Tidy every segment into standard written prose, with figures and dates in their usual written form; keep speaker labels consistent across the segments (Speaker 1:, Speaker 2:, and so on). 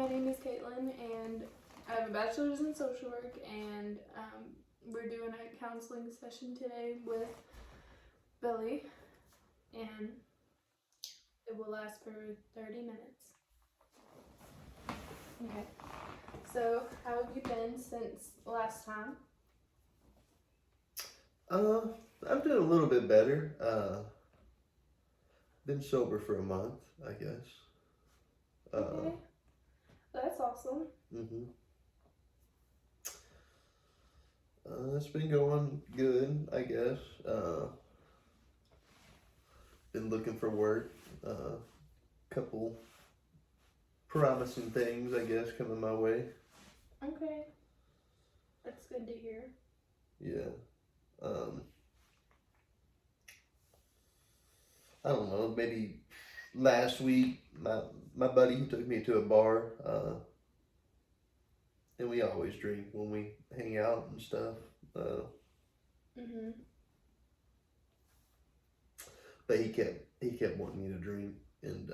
Speaker 1: My name is Caitlin, and I have a bachelor's in social work, and we're doing a counseling session today with Billy, and it will last for 30 minutes. Okay, so how have you been since last time?
Speaker 2: I'm doing a little bit better. Been sober for a month, I guess.
Speaker 1: Okay, that's awesome.
Speaker 2: hmm it's been going good, I guess. Been looking for work. Couple promising things, I guess, coming my way.
Speaker 1: Okay, that's good to hear.
Speaker 2: Yeah. Um, I don't know. Maybe last week, my buddy he took me to a bar, and we always drink when we hang out and stuff. Uh,
Speaker 1: Mhm.
Speaker 2: but he kept wanting me to drink, and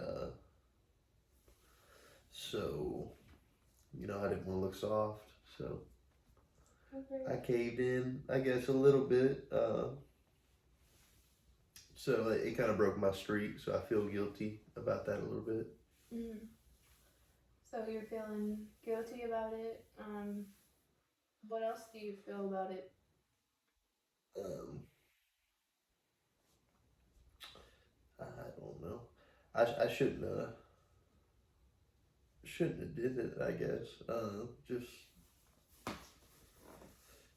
Speaker 2: so I didn't want to look soft, so
Speaker 1: Okay.
Speaker 2: I caved in, I guess, a little bit. So it kind of broke my streak, so I feel guilty about that a little bit.
Speaker 1: Mhm. So you're feeling guilty about it. What else do you feel about it?
Speaker 2: Um, I don't know. I shouldn't have did it. I guess. Just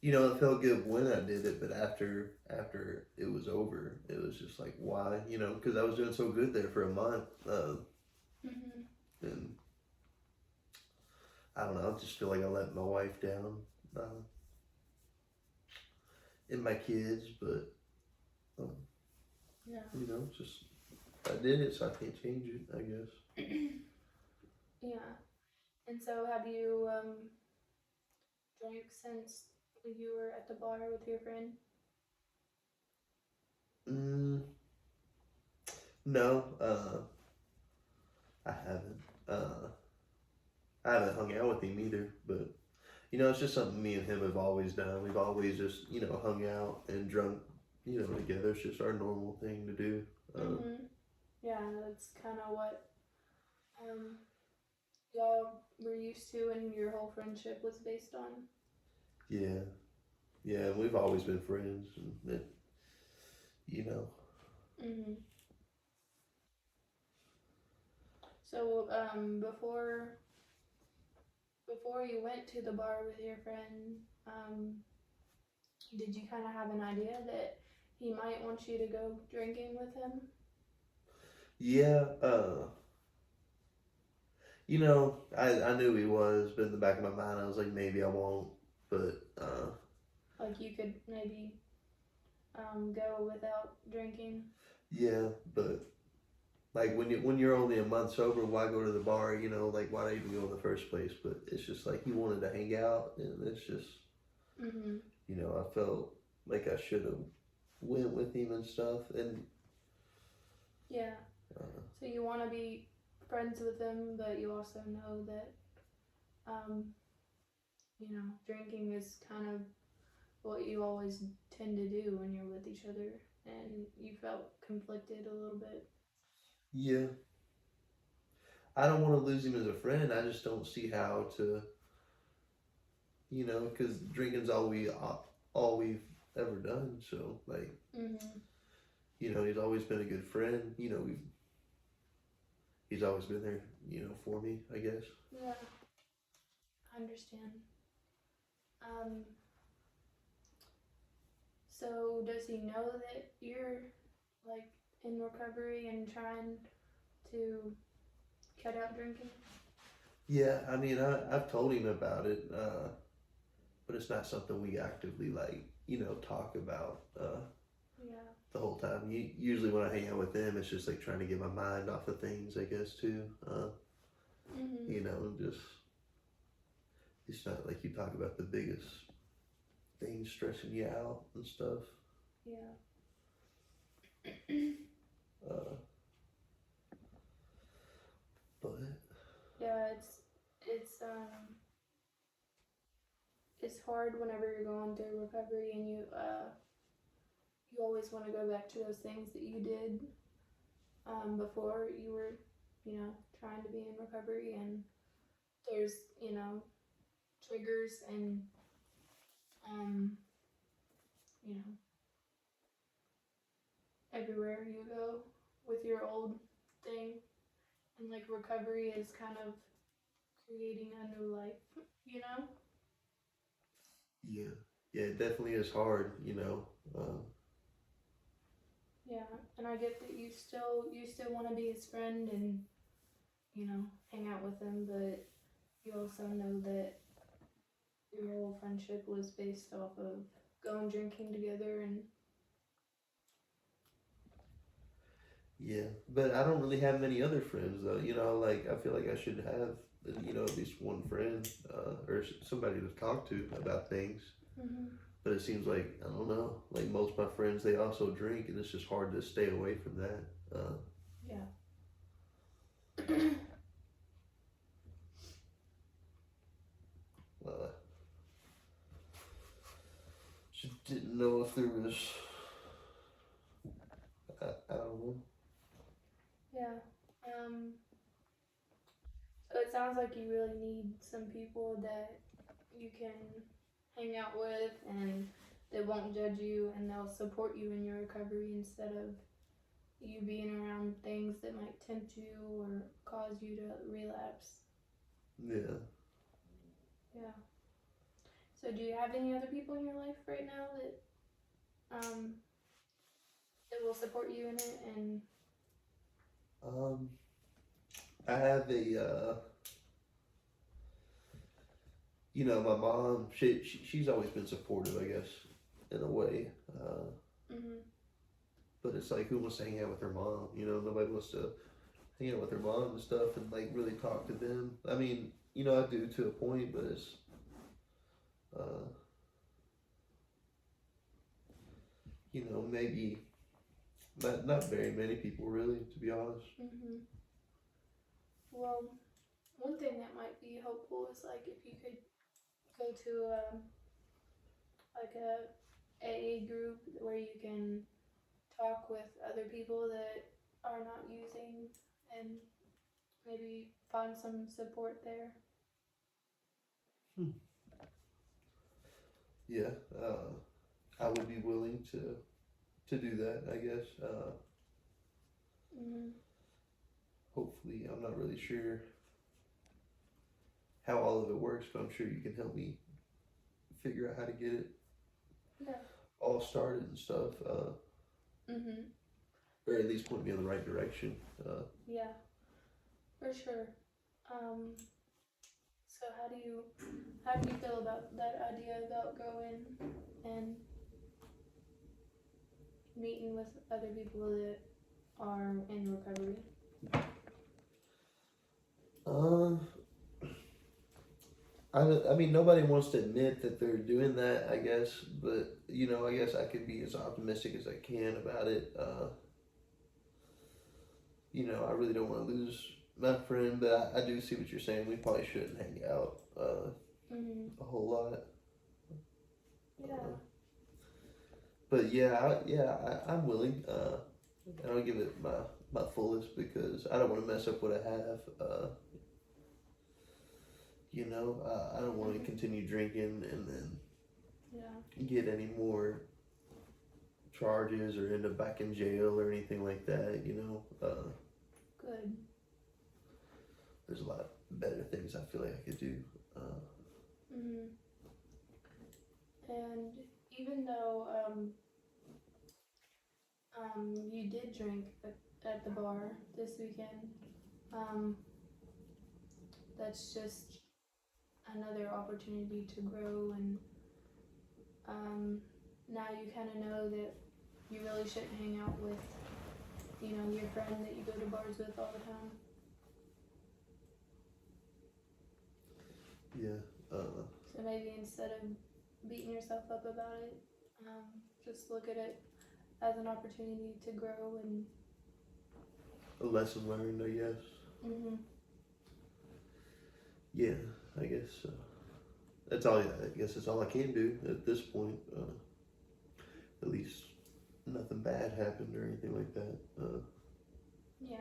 Speaker 2: it felt good when I did it, but after it was over, it was just like why? Because I was doing so good there for a month,
Speaker 1: Mhm.
Speaker 2: and I don't know. I just feel like I let my wife down, uh, and my kids, but um,
Speaker 1: Yeah.
Speaker 2: just I did it, so I can't change it. I guess.
Speaker 1: Yeah. And so have you drank since you were at the bar with your friend?
Speaker 2: Mm, no, I haven't. I haven't hung out with him either, but it's just something me and him have always done. We've always just hung out and drunk together. It's just our normal thing to do.
Speaker 1: Mhm. Yeah, that's kind of what um y'all were used to and your whole friendship was based on.
Speaker 2: Yeah, yeah. We've always been friends, and you know.
Speaker 1: Mhm. So before you went to the bar with your friend, did you kind of have an idea that he might want you to go drinking with him?
Speaker 2: Yeah, I knew he was, but in the back of my mind, I was like, maybe I won't. But
Speaker 1: Like you could maybe go without drinking?
Speaker 2: yeah, but like when you're only a month sober, why go to the bar? Like why even go in the first place? But it's just like he wanted to hang out, and it's just
Speaker 1: Mhm.
Speaker 2: I felt like I should have went with him and stuff, and
Speaker 1: Yeah.
Speaker 2: uh,
Speaker 1: So you want to be friends with him, but you also know that um, drinking is kind of what you always tend to do when you're with each other, and you felt conflicted a little bit.
Speaker 2: yeah, I don't want to lose him as a friend. I just don't see how to, because drinking's all we've ever done. So like,
Speaker 1: Mhm.
Speaker 2: he's always been a good friend. He's always been there, for me. I guess.
Speaker 1: Yeah, I understand. Um, so does he know that you're like in recovery and trying to cut out drinking?
Speaker 2: Yeah, I mean, I've told him about it, but it's not something we actively like, talk about
Speaker 1: Yeah.
Speaker 2: the whole time. Usually when I hang out with them, it's just like trying to get my mind off of things, I guess too.
Speaker 1: Mhm.
Speaker 2: Just it's not like you talk about the biggest things stressing you out and stuff.
Speaker 1: Yeah.
Speaker 2: Uh, but
Speaker 1: Yeah, it's hard whenever you're going through recovery and you always want to go back to those things that you did before you were, trying to be in recovery, and there's, triggers and you know, everywhere you go with your old thing, and like recovery is kind of creating a new life,
Speaker 2: Yeah, yeah, it definitely is hard.
Speaker 1: Yeah, and I get that you still want to be his friend and hang out with him, but you also know that your whole friendship was based off of going drinking together, and
Speaker 2: Yeah, but I don't really have many other friends though. Like I feel like I should have, at least one friend or somebody to talk to about things. But it seems like I don't know. Like most of my friends, they also drink, and it's just hard to stay away from that.
Speaker 1: yeah.
Speaker 2: Uh, just didn't know if there was. I don't know.
Speaker 1: Yeah. So it sounds like you really need some people that you can hang out with and they won't judge you and they'll support you in your recovery instead of you being around things that might tempt you or cause you to relapse.
Speaker 2: Yeah.
Speaker 1: Yeah. So do you have any other people in your life right now that will support you in it? And
Speaker 2: I have my mom. She's always been supportive, I guess, in a way. But it's like, who wants to hang out with their mom? Nobody wants to hang out with their mom and stuff and like really talk to them. I mean, I do to a point, but it's uh, maybe not very many people really, to be honest.
Speaker 1: Well, one thing that might be helpful is like if you could go to like a AA group where you can talk with other people that are not using and maybe find some support there.
Speaker 2: Yeah, I would be willing to do that, I guess. Hopefully, I'm not really sure how all of it works, but I'm sure you can help me figure out how to get it all started and stuff. Or at least point me in the right direction.
Speaker 1: Yeah, for sure. So how do you feel about that idea about going and meeting with other people that are in recovery?
Speaker 2: I mean, nobody wants to admit that they're doing that, I guess, but I guess I could be as optimistic as I can about it. I really don't want to lose my friend, but I do see what you're saying. We probably shouldn't hang out a whole lot.
Speaker 1: Yeah.
Speaker 2: But I'm willing. And I'll give it my fullest because I don't want to mess up what I have. I don't want to continue drinking and then get any more charges or end up back in jail or anything like that.
Speaker 1: Good.
Speaker 2: There's a lot better things I feel like I could do.
Speaker 1: And even though you did drink at the bar this weekend, that's just another opportunity to grow, and now you kind of know that you really shouldn't hang out with your friend that you go to bars with all the time.
Speaker 2: Yeah.
Speaker 1: So maybe instead of beating yourself up about it, just look at it as an opportunity to grow and
Speaker 2: a lesson learned, I guess.
Speaker 1: Mm-hmm.
Speaker 2: Yeah. guess that's all. I guess that's all I can do at this point. At least nothing bad happened or anything like that.
Speaker 1: Yeah.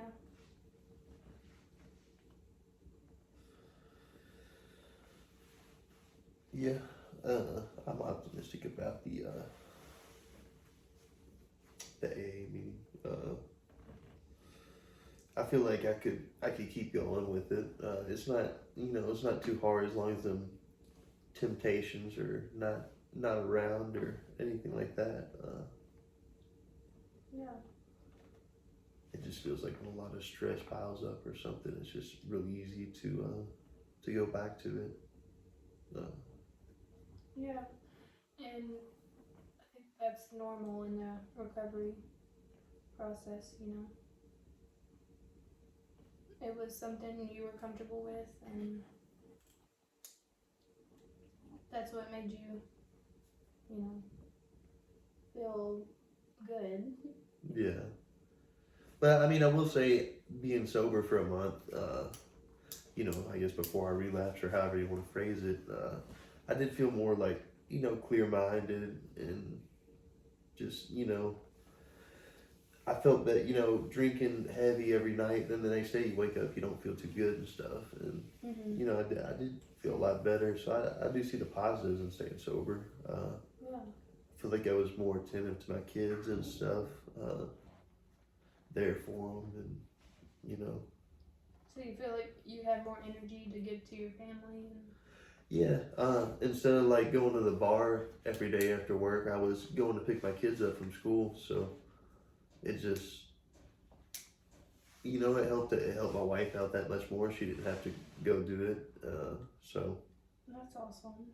Speaker 2: Yeah, I'm optimistic about the AA meeting. I feel like I could keep going with it. It's not it's not too hard as long as them temptations are not around or anything like that.
Speaker 1: Yeah.
Speaker 2: It just feels like when a lot of stress piles up or something, it's just really easy to go back to it.
Speaker 1: Yeah. And I think that's normal in the recovery process, you know. It was something you were comfortable with, and that's what made you, you know, feel good.
Speaker 2: Yeah. But I mean, I will say, being sober for a month, I guess before I relapsed or however you want to phrase it, I did feel more like, clear-minded and just, I felt that, drinking heavy every night, then the next day you wake up, you don't feel too good and stuff. And,
Speaker 1: Mm-hmm.
Speaker 2: I did feel a lot better. So I do see the positives in staying sober.
Speaker 1: Yeah.
Speaker 2: I feel like I was more attentive to my kids and stuff, there for them, and.
Speaker 1: So you feel like you have more energy to give to your family? And...
Speaker 2: Yeah, instead of like going to the bar every day after work, I was going to pick my kids up from school. So it just, it helped my wife out that much more. She didn't have to go do it.
Speaker 1: That's awesome.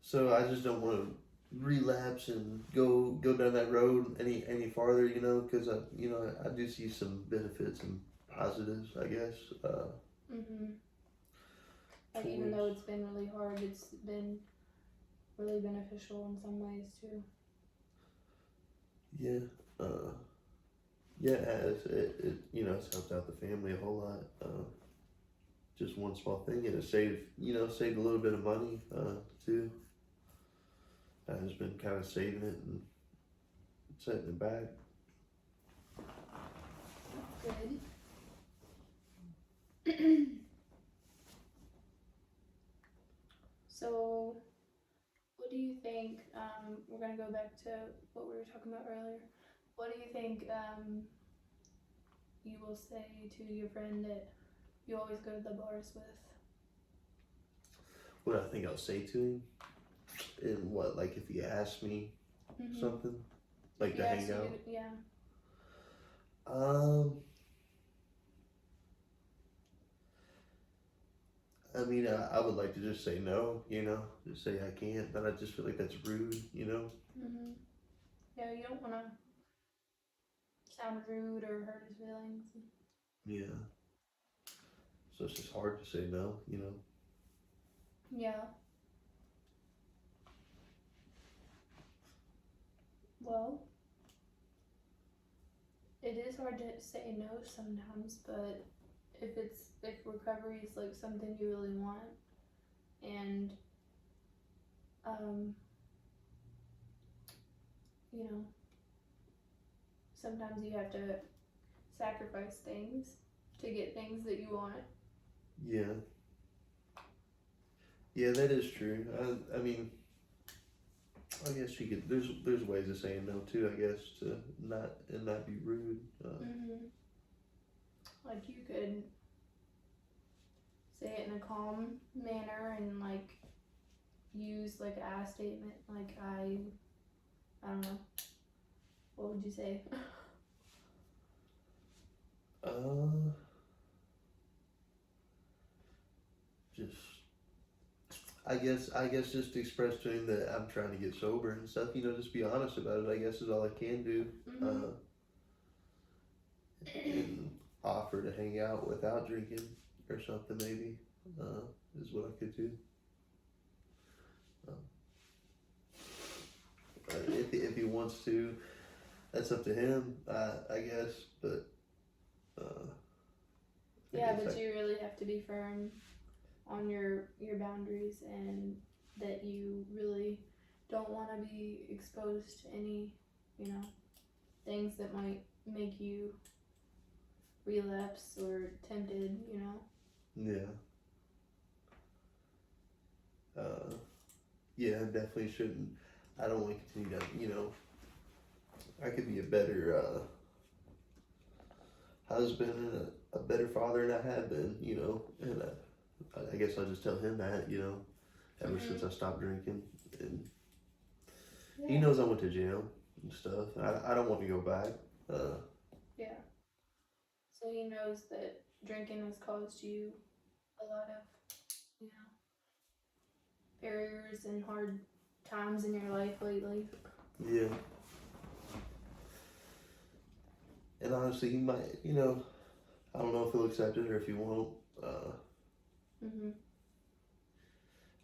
Speaker 2: So I just don't want to relapse and go down that road any farther, because I do see some benefits and positives, I guess.
Speaker 1: Mm-hmm. Like, even though it's been really hard, it's been really beneficial in some ways too.
Speaker 2: Yeah, yeah, it has. It's helped out the family a whole lot. Just one small thing, and it saved a little bit of money, too. I has been kind of saving it and setting it back.
Speaker 1: Good. So, what do you think, we're gonna go back to what we were talking about earlier. What do you think, you will say to your friend that you always go to the bars with?
Speaker 2: What I think I'll say to him, and what, like, if he asked me something, like to hang out.
Speaker 1: Yeah.
Speaker 2: I mean, I would like to just say no, just say I can't, but I just feel like that's rude,
Speaker 1: Mhm. Yeah, you don't want to sound rude or hurt his feelings.
Speaker 2: Yeah. So it's just hard to say no,
Speaker 1: Yeah. Well, it is hard to say no sometimes, but if recovery is like something you really want, and sometimes you have to sacrifice things to get things that you want.
Speaker 2: Yeah. Yeah, that is true. I mean, I guess you could. There's ways of saying no too. I guess to not be rude.
Speaker 1: Like, you could say it in a calm manner and like use like a I statement, like I don't know. What would you say?
Speaker 2: Just I guess just express to him that I'm trying to get sober and stuff. Just be honest about it. I guess is all I can do. And offer to hang out without drinking or something maybe. Is what I could do. If he wants to, that's up to him. I guess, but.
Speaker 1: Yeah, but you really have to be firm. on your boundaries, and that you really don't want to be exposed to any, you know, things that might make you relapse or tempted, you know.
Speaker 2: Yeah. Yeah, I definitely shouldn't. I don't want to continue to, I could be a better husband and a better father than I have been, and I guess I'll just tell him that, ever since I stopped drinking. And he
Speaker 1: Yeah.
Speaker 2: knows I went to jail and stuff. I don't want to go back.
Speaker 1: Yeah. So he knows that drinking has caused you a lot of, you know, barriers and hard times in your life lately.
Speaker 2: Yeah. And honestly, he might, I don't know if he'll accept it or if he won't.
Speaker 1: Mhm.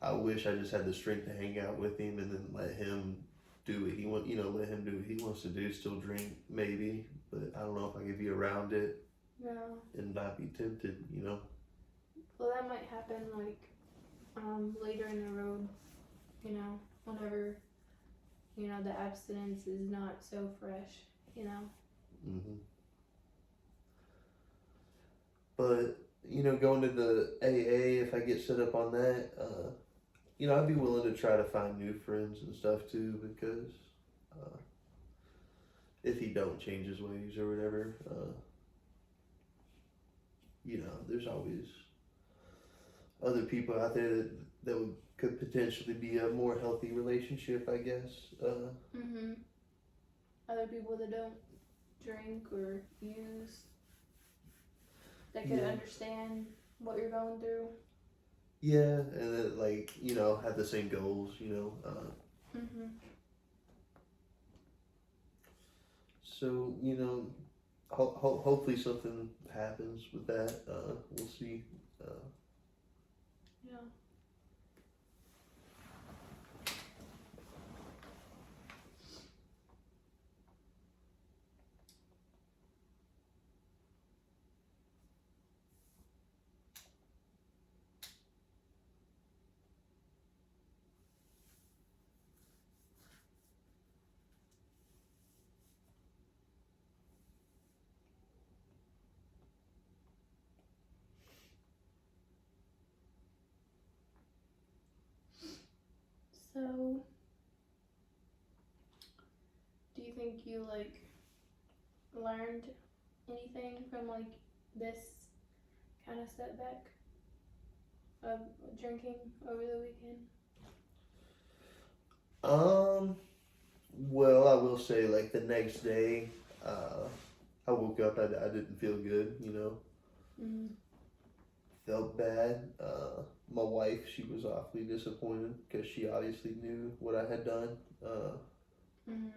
Speaker 2: I wish I just had the strength to hang out with him and then let him do what he want. Let him do what he wants to do. Still drink, maybe, but I don't know if I could be around it
Speaker 1: Yeah.
Speaker 2: and not be tempted.
Speaker 1: Well, that might happen like later in the road, whenever, the abstinence is not so fresh,
Speaker 2: hmm But going to the AA, if I get set up on that, I'd be willing to try to find new friends and stuff too, because uh, if he don't change his ways or whatever, there's always other people out there that could potentially be a more healthy relationship, I guess.
Speaker 1: Mhm. Other people that don't drink or use, that could
Speaker 2: Yeah.
Speaker 1: understand what you're going through.
Speaker 2: Yeah, and then have the same goals.
Speaker 1: Mhm.
Speaker 2: So hopefully something happens with that. We'll see.
Speaker 1: Yeah. So, do you think you learned anything from this kind of setback of drinking over the weekend?
Speaker 2: Well, I will say the next day, I woke up. I didn't feel good.
Speaker 1: Mhm.
Speaker 2: Felt bad. My wife, she was awfully disappointed because she obviously knew what I had done.
Speaker 1: Mhm.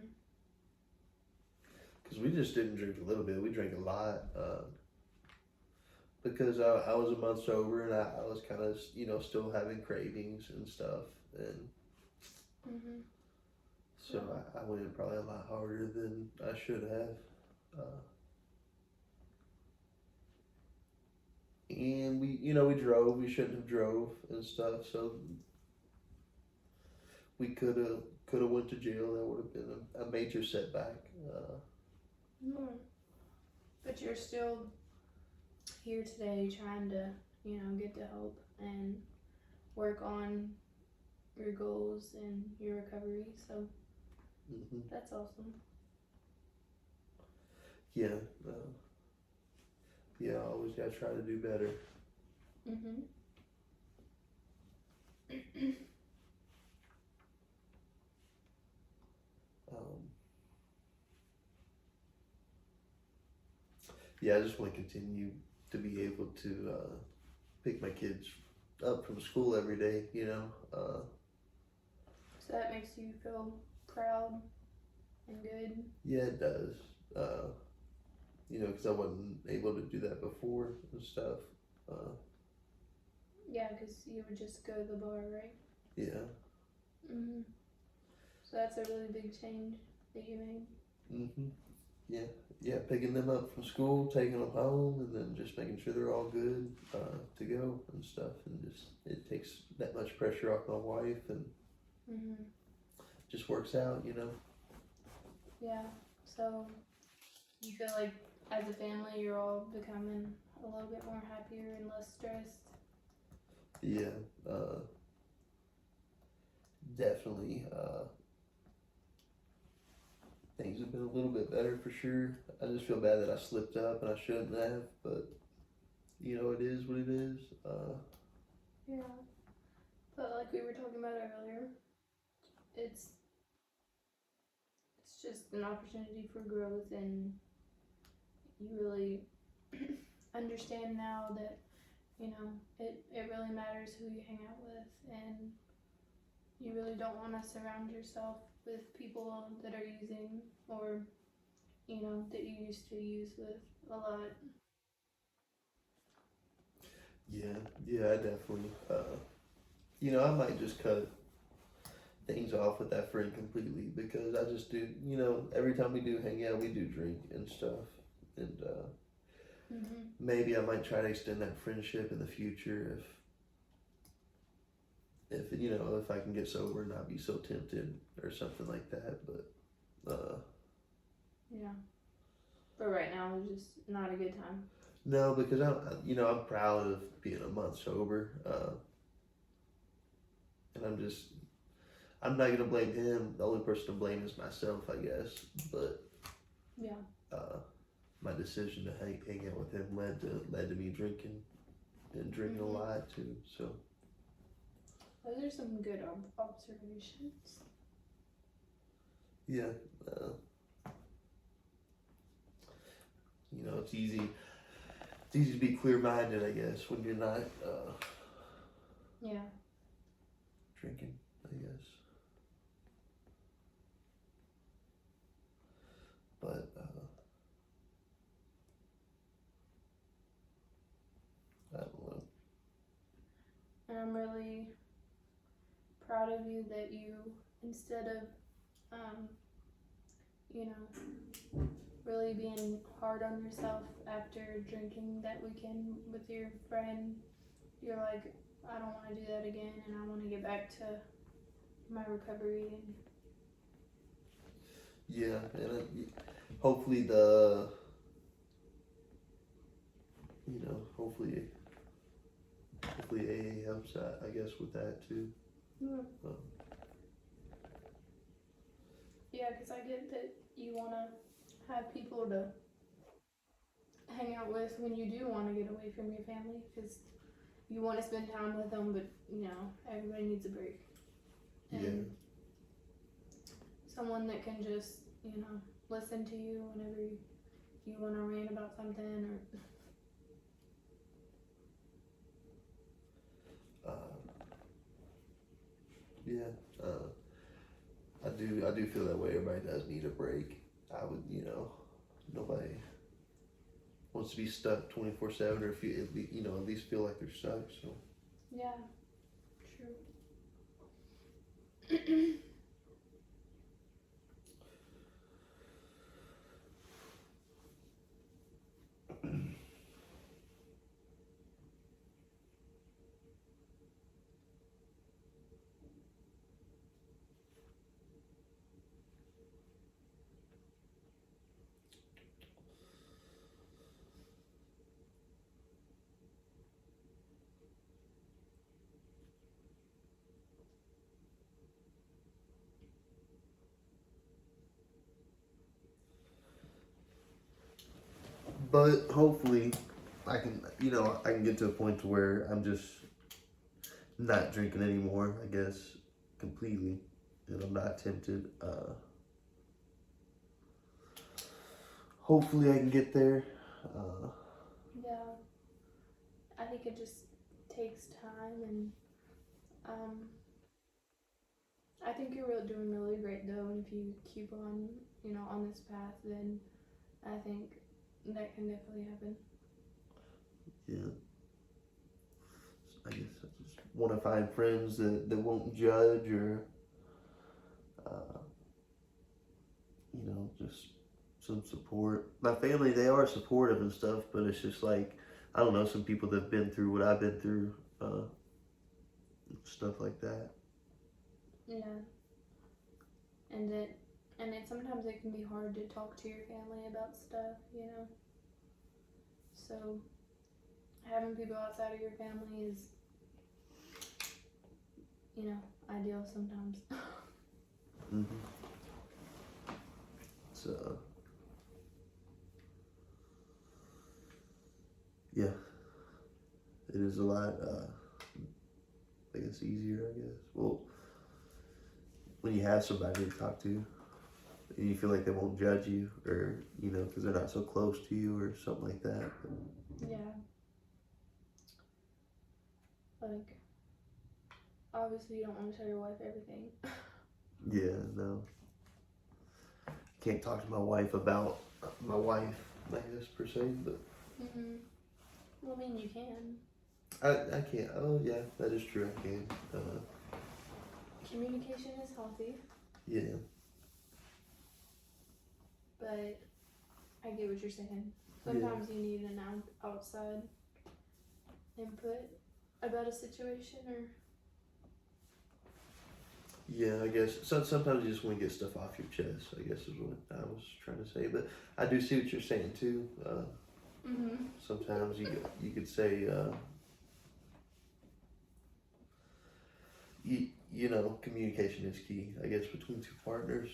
Speaker 2: Because we just didn't drink a little bit, we drank a lot. Because I was a month sober and I was kind of, still having cravings and stuff. And
Speaker 1: Mhm.
Speaker 2: so I went in probably a lot harder than I should have. And we drove, we shouldn't have drove and stuff. So we could have went to jail. That would have been a major setback.
Speaker 1: Mm. But you're still here today trying to, get to help and work on your goals and your recovery. So
Speaker 2: hmm
Speaker 1: that's awesome.
Speaker 2: Yeah, yeah. I always gotta try to do better.
Speaker 1: Mhm.
Speaker 2: Um, yeah, I just want to continue to be able to pick my kids up from school every day.
Speaker 1: So that makes you feel proud and good.
Speaker 2: Yeah, it does. Because I wasn't able to do that before and stuff.
Speaker 1: Yeah, because you would just go to the bar, right?
Speaker 2: Yeah.
Speaker 1: Mhm. So that's a really big change that you made.
Speaker 2: Yeah, yeah, picking them up from school, taking them home, and then just making sure they're all good to go and stuff. And just it takes that much pressure off my wife, and
Speaker 1: Mhm.
Speaker 2: just works out, you know.
Speaker 1: Yeah. So you feel like as a family you're all becoming a little bit more happier and less stressed.
Speaker 2: Yeah, definitely. Things have been a little bit better for sure. I just feel bad that I slipped up and I shouldn't have, but you know, it is what it is.
Speaker 1: Yeah. But like we were talking about earlier, it's it's just an opportunity for growth, and you really understand now that it really matters who you hang out with, and you really don't want to surround yourself with people that are using, or that you used to use with a lot.
Speaker 2: Yeah, I definitely. You know, I might just cut things off with that friend completely because I just do. You know, every time we do hang out, we do drink and stuff, and
Speaker 1: Mhm.
Speaker 2: maybe I might try to extend that friendship in the future if you know if I can get sober and not be so tempted or something like that. But
Speaker 1: Yeah. But right now it's just not a good time.
Speaker 2: no, because you know I'm proud of being a month sober, and I'm not gonna blame him. The only person to blame is myself, I guess. But
Speaker 1: Yeah.
Speaker 2: uh, my decision to hang out with him led to me drinking and drinking a
Speaker 1: Mhm.
Speaker 2: lot too. So
Speaker 1: Those are some good observations.
Speaker 2: yeah, uh, you know it's easy to be clear minded, I guess, when you're not
Speaker 1: Yeah.
Speaker 2: drinking. I guess, but I don't know.
Speaker 1: And I'm really proud of you that you, instead of, you know, really being hard on yourself after drinking that weekend with your friend, you're like, I don't want to do that again, and I want to get back to my recovery. And
Speaker 2: Yeah, and hopefully the you know hopefully AA helps out, I guess, with that too.
Speaker 1: yeah,
Speaker 2: Um,
Speaker 1: yeah, because I get that you want to have people to hang out with when you do want to get away from your family, because you want to spend time with them, but everybody needs a break.
Speaker 2: yeah,
Speaker 1: And someone that can just, listen to you whenever you want to rant about something, or
Speaker 2: uh, yeah. I do feel that way. Everybody does need a break. I would, you know, nobody wants to be stuck 24/7, or feel at least feel like they're stuck. So
Speaker 1: yeah, true.
Speaker 2: but hopefully, I can get to a point to where I'm just not drinking anymore. I guess completely, and I'm not tempted. Hopefully, I can get there. Uh,
Speaker 1: Yeah, I think it just takes time, and um, I think you're doing really great though. And if you keep on, on this path, then I think that can definitely happen.
Speaker 2: yeah, I guess I just want to find friends that won't judge or, just some support. My family, they are supportive and stuff, but it's just like, I don't know, some people that have been through what I've been through, stuff like that.
Speaker 1: Yeah. And then sometimes it can be hard to talk to your family about stuff, you know. So having people outside of your family is, you know, ideal sometimes.
Speaker 2: Hmm. So, yeah, it is a lot, I guess, easier, I guess. Well, when you have somebody to talk to, and you feel like they won't judge you, or, you know, because they're not so close to you, or something like that.
Speaker 1: Yeah. Like, obviously you don't want to tell your wife everything.
Speaker 2: Yeah, no. Can't talk to my wife about my wife, I guess, per se, but
Speaker 1: Mm-hmm. Well, I mean, you can.
Speaker 2: I can't. Oh, yeah, that is true, I can.
Speaker 1: Communication is healthy,
Speaker 2: Yeah.
Speaker 1: but I get what you're saying.
Speaker 2: Yeah.
Speaker 1: Sometimes you need an outside input about a situation, or
Speaker 2: Yeah, I guess sometimes you just want to get stuff off your chest, I guess is what I was trying to say. But I do see what you're saying too.
Speaker 1: mm-hmm.
Speaker 2: Sometimes you could say, you know, communication is key, I guess, between two partners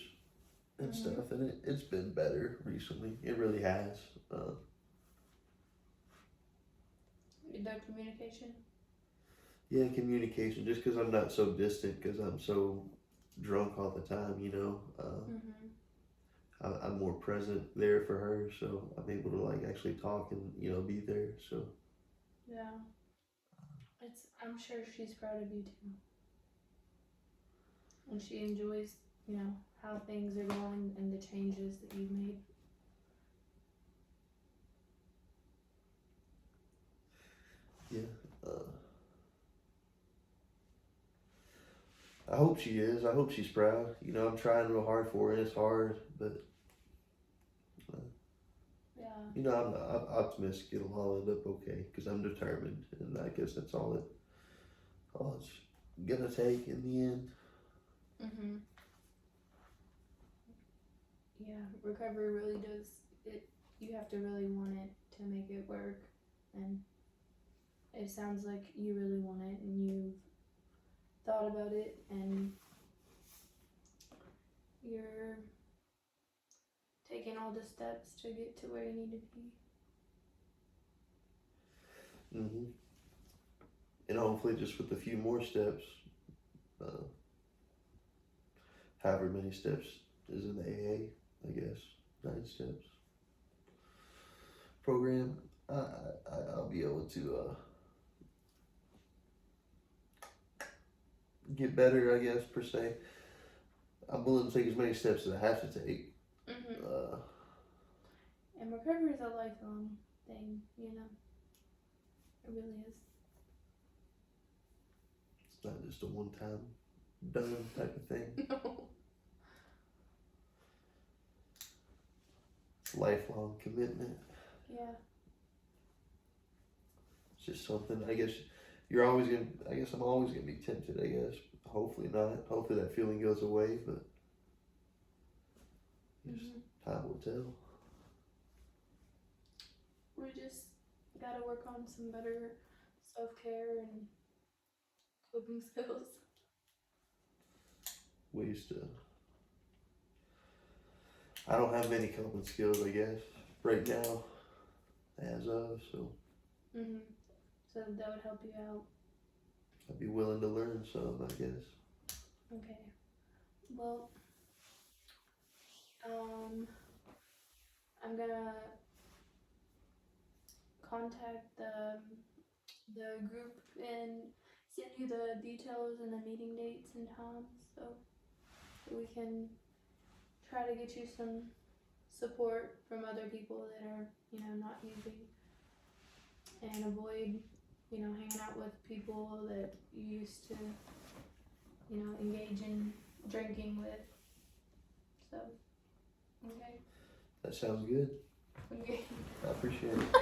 Speaker 2: and
Speaker 1: Mhm.
Speaker 2: stuff. And it's been better recently. It really has.
Speaker 1: The communication.
Speaker 2: Yeah, communication. Just because I'm not so distant, because I'm so drunk all the time, you know.
Speaker 1: Mm-hmm.
Speaker 2: I'm more present there for her, so I'm able to like actually talk and be there. So
Speaker 1: Yeah. I'm sure she's proud of you too. And she enjoys, how things are going and the changes that you've made.
Speaker 2: yeah, uh, I hope she is. I hope she's proud. I'm trying real hard for her. And it's hard, but
Speaker 1: Yeah.
Speaker 2: I'm optimistic it'll all end up okay because I'm determined, and I guess that's all it's gonna take in the end.
Speaker 1: Mm-hmm. Yeah, recovery really does it. You have to really want it to make it work, and it sounds like you really want it, and you've thought about it, and you're taking all the steps to get to where you need to be.
Speaker 2: Hmm. And hopefully, just with a few more steps, uh, however many steps is in the AA, I guess 9 steps program. I'll be able to get better, I guess, per se. I'm willing to take as many steps as I have to take.
Speaker 1: Mm-hmm.
Speaker 2: Uh,
Speaker 1: And recovery is a lifelong thing, It really is.
Speaker 2: it's not just a one-time done type of thing.
Speaker 1: No.
Speaker 2: It's a lifelong commitment.
Speaker 1: Yeah.
Speaker 2: It's just something. I guess you're always gonna. I guess I'm always gonna be tempted. I guess. Hopefully not. Hopefully that feeling goes away, but just time will tell.
Speaker 1: We just gotta work on some better self-care and coping skills.
Speaker 2: Ways to. I don't have many coping skills. I guess right now, as of so.
Speaker 1: Mm-hmm. So that would help you out.
Speaker 2: I'd be willing to learn some. I guess.
Speaker 1: Okay. Well, I'm gonna contact the group and send you the details and the meeting dates and times so we can try to get you some support from other people that are, not using, and avoid, hanging out with people that you used to, engage in drinking with. So, okay.
Speaker 2: That sounds good.
Speaker 1: Okay.
Speaker 2: I appreciate it.